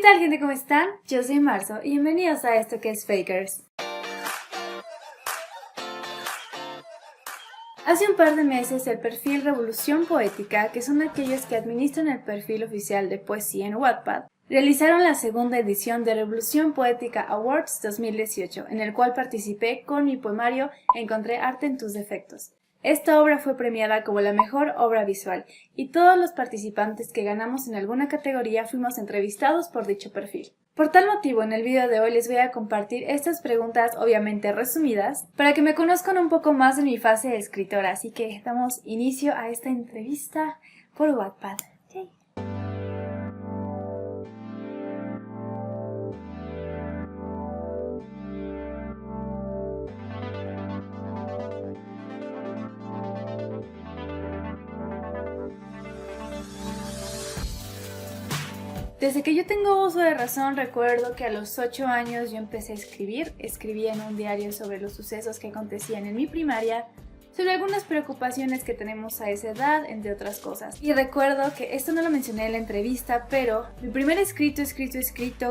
tal, gente? ¿Cómo están? Yo soy Marzo y bienvenidos a esto que es Fakers. Hace un par de meses el perfil Revolución Poética, que son aquellos que administran el perfil oficial de poesía en Wattpad, realizaron la segunda edición de Revolución Poética Awards 2018, en el cual participé con mi poemario Encontré arte en tus defectos. Esta obra fue premiada como la mejor obra visual y todos los participantes que ganamos en alguna categoría fuimos entrevistados por dicho perfil. Por tal motivo, en el video de hoy les voy a compartir estas preguntas obviamente resumidas para que me conozcan un poco más de mi fase de escritora, así que damos inicio a esta entrevista por Wattpad. Yay. Desde que yo tengo uso de razón, recuerdo que a los 8 años yo empecé a escribir. Escribía en un diario sobre los sucesos que acontecían en mi primaria, sobre algunas preocupaciones que tenemos a esa edad, entre otras cosas. Y recuerdo que esto no lo mencioné en la entrevista, pero mi primer escrito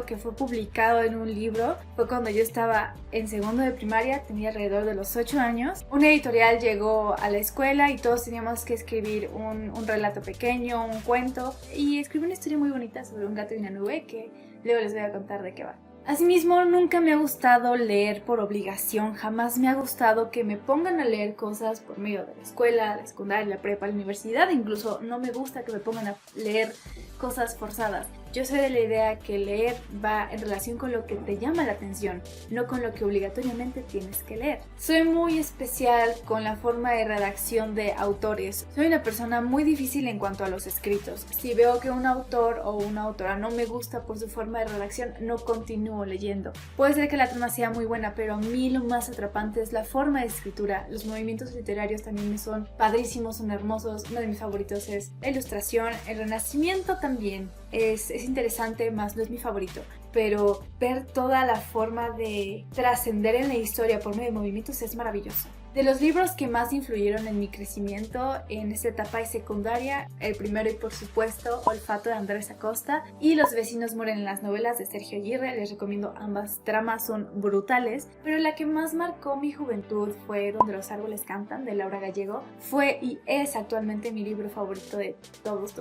que fue publicado en un libro fue cuando yo estaba en segundo de primaria, tenía alrededor de los 8 años. Una editorial llegó a la escuela y todos teníamos que escribir un relato pequeño, un cuento, y escribí una historia muy bonita sobre un gato y una nube que luego les voy a contar de qué va. Asimismo, nunca me ha gustado leer por obligación, jamás me ha gustado que me pongan a leer cosas por medio de la escuela, la secundaria, la prepa, la universidad, incluso no me gusta que me pongan a leer cosas forzadas. Yo soy de la idea que leer va en relación con lo que te llama la atención, no con lo que obligatoriamente tienes que leer. Soy muy especial con la forma de redacción de autores. Soy una persona muy difícil en cuanto a los escritos. Si veo que un autor o una autora no me gusta por su forma de redacción, no continúo leyendo. Puede ser que la trama sea muy buena, pero a mí lo más atrapante es la forma de escritura. Los movimientos literarios también me son padrísimos, son hermosos. Uno de mis favoritos es la ilustración, el Renacimiento también. Es interesante, más no es mi favorito, pero ver toda la forma de trascender en la historia por medio de movimientos es maravilloso. De los libros que más influyeron en mi crecimiento en esta etapa de secundaria, el primero y por supuesto Olfato de Andrés Acosta y Los vecinos mueren en las novelas de Sergio Aguirre. Les recomiendo ambas tramas, son brutales, pero la que más marcó mi juventud fue Donde los árboles cantan, de Laura Gallego. Fue y es actualmente mi libro favorito de todos.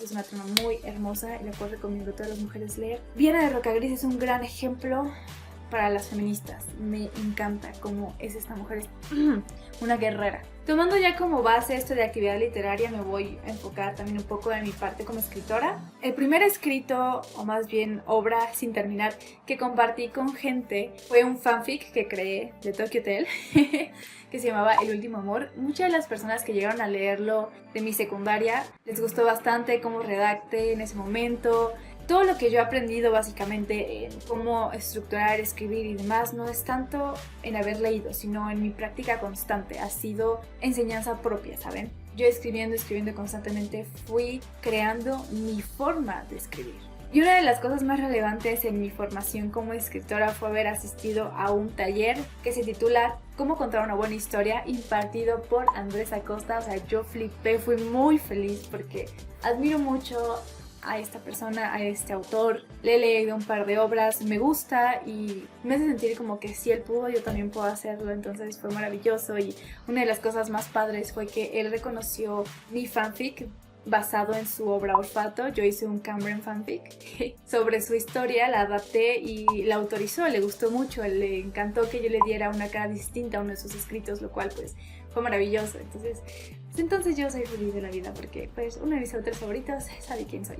Es una trama muy hermosa y la cual recomiendo a todas las mujeres leer. Viana de Rocagris es un gran ejemplo para las feministas. Me encanta cómo es esta mujer, es una guerrera. Tomando ya como base esto de actividad literaria, me voy a enfocar también un poco en mi parte como escritora. El primer escrito, o más bien obra sin terminar, que compartí con gente fue un fanfic que creé de Tokyo Hotel que se llamaba El último amor. Muchas de las personas que llegaron a leerlo de mi secundaria les gustó bastante cómo redacté en ese momento. Todo lo que yo he aprendido básicamente en cómo estructurar, escribir y demás no es tanto en haber leído, sino en mi práctica constante. Ha sido enseñanza propia, ¿saben? Yo escribiendo constantemente fui creando mi forma de escribir. Y una de las cosas más relevantes en mi formación como escritora fue haber asistido a un taller que se titula Cómo contar una buena historia, impartido por Andrés Acosta. O sea, yo flipé, fui muy feliz porque admiro mucho a esta persona, a este autor. Le he leído un par de obras, me gusta y me hace sentir como que si él pudo, yo también puedo hacerlo. Entonces fue maravilloso y una de las cosas más padres fue que él reconoció mi fanfic basado en su obra Olfato. Yo hice un Cameron fanfic sobre su historia, la adapté y la autorizó, le gustó mucho, le encantó que yo le diera una cara distinta a uno de sus escritos, lo cual pues fue maravilloso. Entonces yo soy feliz de la vida porque pues uno de mis autores favoritos sabe quién soy.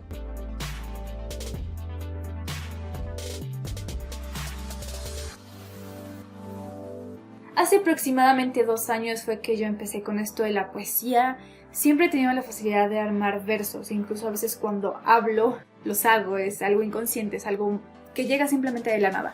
Hace aproximadamente 2 años fue que yo empecé con esto de la poesía. Siempre he tenido la facilidad de armar versos, incluso a veces cuando hablo los hago, es algo inconsciente, es algo que llega simplemente de la nada.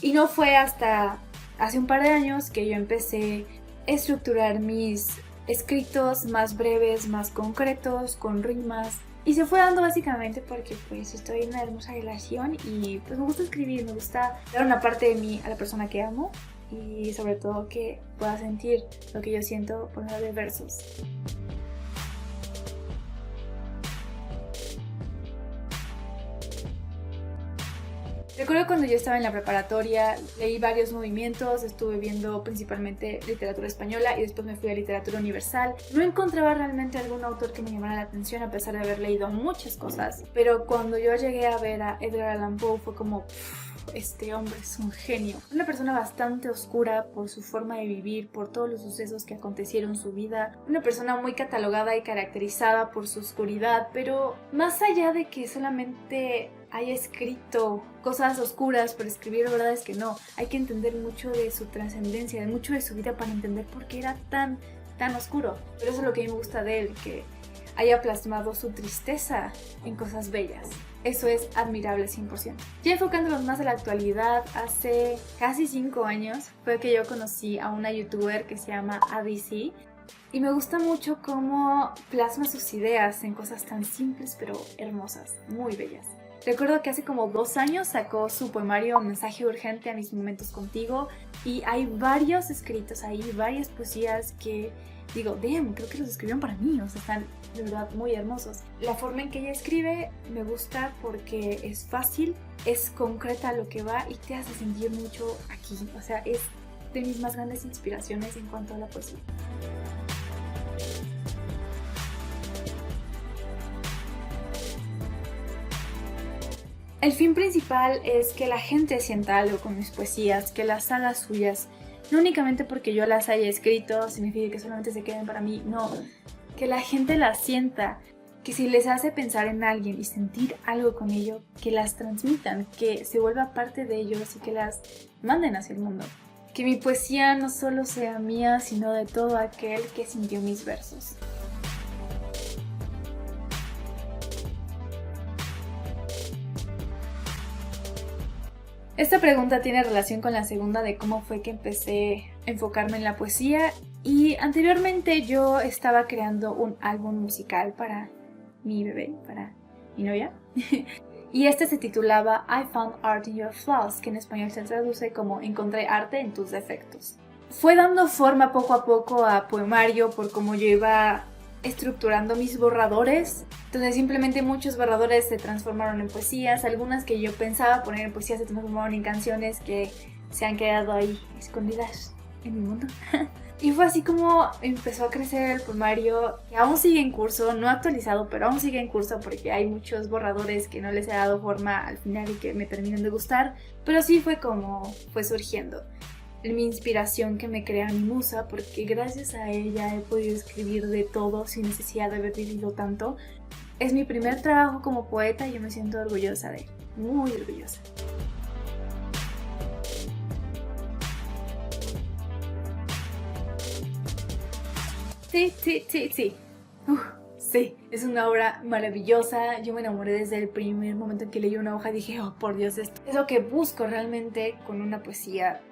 Y no fue hasta hace un par de años que yo empecé a estructurar mis escritos más breves, más concretos, con rimas. Y se fue dando básicamente porque pues estoy en una hermosa relación y pues me gusta escribir, me gusta dar una parte de mí a la persona que amo y sobre todo que pueda sentir lo que yo siento por medio de versos. Recuerdo cuando yo estaba en la preparatoria, leí varios movimientos, estuve viendo principalmente literatura española y después me fui a literatura universal. No encontraba realmente algún autor que me llamara la atención a pesar de haber leído muchas cosas, pero cuando yo llegué a ver a Edgar Allan Poe fue como... Este hombre es un genio. Una persona bastante oscura por su forma de vivir, por todos los sucesos que acontecieron en su vida. Una persona muy catalogada y caracterizada por su oscuridad, pero más allá de que solamente haya escrito cosas oscuras por escribir verdades que no, hay que entender mucho de su trascendencia, de mucho de su vida para entender por qué era tan oscuro. Pero eso es lo que a mí me gusta de él, que haya plasmado su tristeza en cosas bellas. Eso es admirable 100%. Ya enfocándonos más a la actualidad, hace casi 5 años fue que yo conocí a una youtuber que se llama ADC y me gusta mucho cómo plasma sus ideas en cosas tan simples pero hermosas, muy bellas. Recuerdo que hace como 2 años sacó su poemario Mensaje urgente a mis momentos contigo y hay varios escritos ahí, varias poesías que digo, damn, creo que los escribieron para mí, o sea, están de verdad muy hermosos. La forma en que ella escribe me gusta porque es fácil, es concreta a lo que va y te hace sentir mucho aquí, o sea, es de mis más grandes inspiraciones en cuanto a la poesía. El fin principal es que la gente sienta algo con mis poesías, que las haga suyas. No únicamente porque yo las haya escrito significa que solamente se queden para mí, no. Que la gente las sienta, que si les hace pensar en alguien y sentir algo con ello, que las transmitan, que se vuelva parte de ellos y que las manden hacia el mundo. Que mi poesía no solo sea mía, sino de todo aquel que sintió mis versos. Esta pregunta tiene relación con la segunda de cómo fue que empecé a enfocarme en la poesía y anteriormente yo estaba creando un álbum musical para mi bebé, para mi novia y este se titulaba I Found Art in Your Flaws, que en español se traduce como Encontré arte en tus defectos. Fue dando forma poco a poco a poemario por cómo yo iba estructurando mis borradores. Entonces simplemente muchos borradores se transformaron en poesías, algunas que yo pensaba poner en poesías se transformaron en canciones que se han quedado ahí escondidas en mi mundo. Y fue así como empezó a crecer el poemario, que aún sigue en curso, no actualizado, pero aún sigue en curso porque hay muchos borradores que no les he dado forma al final y que me terminan de gustar, pero sí fue como fue surgiendo. Mi inspiración que me crea mi musa, porque gracias a ella he podido escribir de todo sin necesidad de haber vivido tanto. Es mi primer trabajo como poeta y yo me siento orgullosa de él, muy orgullosa. Sí. Sí, es una obra maravillosa. Yo me enamoré desde el primer momento en que leí una hoja. Dije, oh, por Dios, esto es lo que busco realmente con una poesía.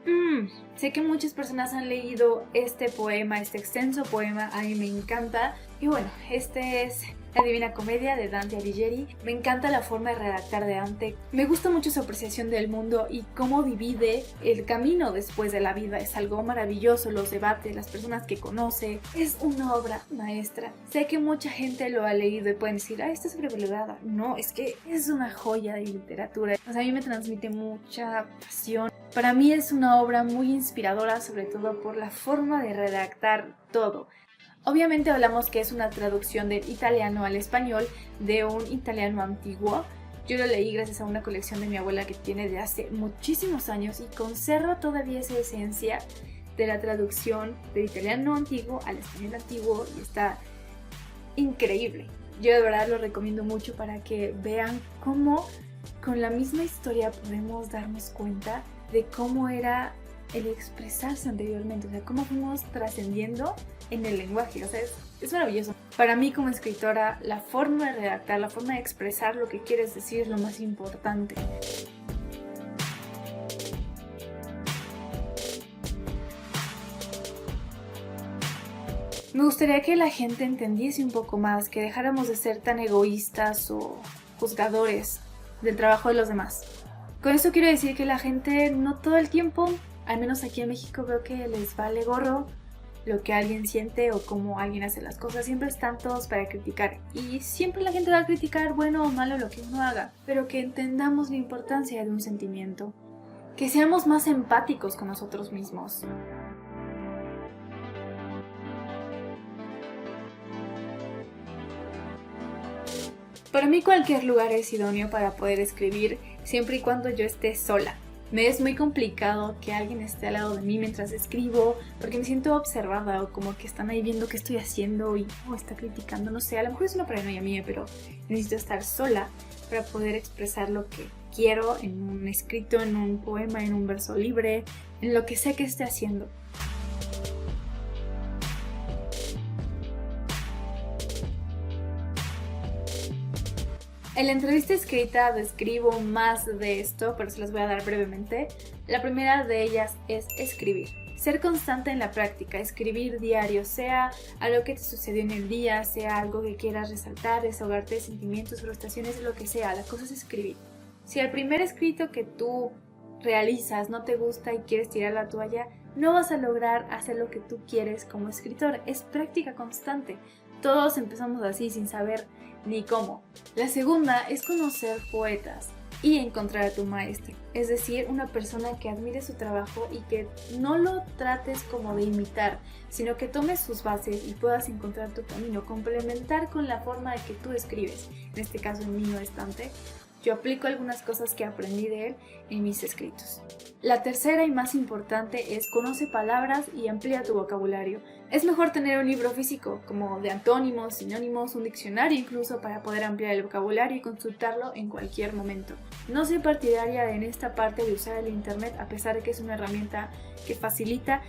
Sé que muchas personas han leído este poema, este extenso poema. A mí me encanta. Y bueno, este es La Divina Comedia de Dante Alighieri. Me encanta la forma de redactar de Dante. Me gusta mucho su apreciación del mundo y cómo divide el camino después de la vida. Es algo maravilloso, los debates, las personas que conoce. Es una obra maestra. Sé que mucha gente lo ha leído y pueden decir, esto es sobrevalorada. No, es que es una joya de literatura. O sea, a mí me transmite mucha pasión. Para mí es una obra muy inspiradora, sobre todo por la forma de redactar todo. Obviamente hablamos que es una traducción del italiano al español, de un italiano antiguo. Yo lo leí gracias a una colección de mi abuela que tiene de hace muchísimos años y conserva todavía esa esencia de la traducción del italiano antiguo al español antiguo y está increíble. Yo de verdad lo recomiendo mucho para que vean cómo con la misma historia podemos darnos cuenta de cómo era el expresarse anteriormente, o sea, cómo fuimos trascendiendo en el lenguaje, o sea, es maravilloso. Para mí como escritora, la forma de redactar, la forma de expresar lo que quieres decir es lo más importante. Me gustaría que la gente entendiese un poco más, que dejáramos de ser tan egoístas o juzgadores del trabajo de los demás. Con esto quiero decir que la gente no todo el tiempo, al menos aquí en México veo que les vale gorro lo que alguien siente o cómo alguien hace las cosas. Siempre están todos para criticar y siempre la gente va a criticar bueno o malo lo que uno haga, pero que entendamos la importancia de un sentimiento, que seamos más empáticos con nosotros mismos. Para mí cualquier lugar es idóneo para poder escribir, siempre y cuando yo esté sola. Me es muy complicado que alguien esté al lado de mí mientras escribo, porque me siento observada o como que están ahí viendo qué estoy haciendo y está criticando, no sé, a lo mejor es una paranoia mía, pero necesito estar sola para poder expresar lo que quiero en un escrito, en un poema, en un verso libre, en lo que sé que esté haciendo. En la entrevista escrita describo más de esto, pero se las voy a dar brevemente. La primera de ellas es escribir. Ser constante en la práctica, escribir diario, sea algo que te sucedió en el día, sea algo que quieras resaltar, desahogarte de sentimientos, frustraciones, lo que sea, la cosa es escribir. Si el primer escrito que tú realizas no te gusta y quieres tirar la toalla, no vas a lograr hacer lo que tú quieres como escritor. Es práctica constante. Todos empezamos así sin saber ni cómo. La segunda es conocer poetas y encontrar a tu maestro, es decir, una persona que admire su trabajo y que no lo trates como de imitar, sino que tomes sus bases y puedas encontrar tu camino, complementar con la forma de que tú escribes. En este caso, en Niño Estante, yo aplico algunas cosas que aprendí de él en mis escritos. La tercera y más importante es conoce palabras y amplía tu vocabulario. Es mejor tener un libro físico, como de antónimos, sinónimos, un diccionario incluso, para poder ampliar el vocabulario y consultarlo en cualquier momento. No soy partidaria en esta parte de usar el internet, a pesar de que es una herramienta que facilita,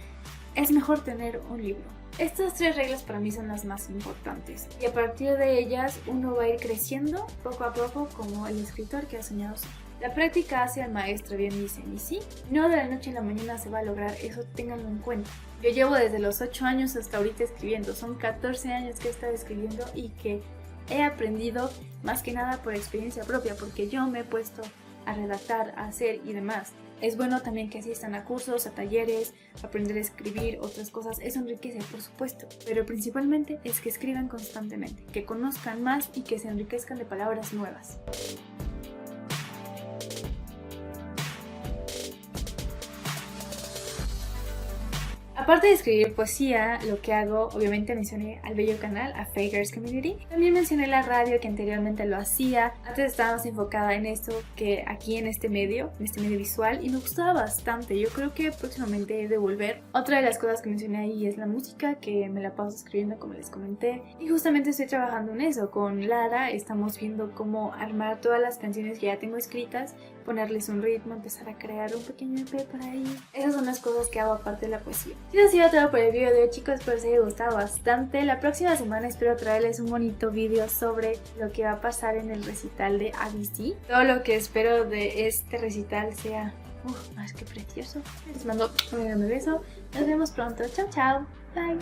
es mejor tener un libro. Estas 3 reglas para mí son las más importantes y a partir de ellas uno va a ir creciendo poco a poco como el escritor que ha soñado ser. La práctica hace al maestro, bien dicen, y sí, no de la noche a la mañana se va a lograr, eso ténganlo en cuenta. Yo llevo desde los 8 años hasta ahorita escribiendo, son 14 años que he estado escribiendo y que he aprendido más que nada por experiencia propia, porque yo me he puesto a redactar, a hacer y demás. Es bueno también que asistan a cursos, a talleres, aprender a escribir, otras cosas. Eso enriquece, por supuesto, pero principalmente es que escriban constantemente, que conozcan más y que se enriquezcan de palabras nuevas. Aparte de escribir poesía, lo que hago, obviamente mencioné al bello canal, a Faye Girls Community. También mencioné la radio, que anteriormente lo hacía. Antes estaba más enfocada en esto que aquí en este medio visual, y me gustaba bastante. Yo creo que próximamente he de volver. Otra de las cosas que mencioné ahí es la música, que me la paso escribiendo como les comenté. Y justamente estoy trabajando en eso. Con Lara estamos viendo cómo armar todas las canciones que ya tengo escritas, ponerles un ritmo, empezar a crear un pequeño EP por ahí. Esas son las cosas que hago aparte de la poesía. Y eso ha sido todo por el video de hoy, chicos, espero les haya gustado bastante. La próxima semana espero traerles un bonito video sobre lo que va a pasar en el recital de ABC. Todo lo que espero de este recital sea más que precioso. Les mando un enorme beso. Nos vemos pronto. Chao, chao. Bye.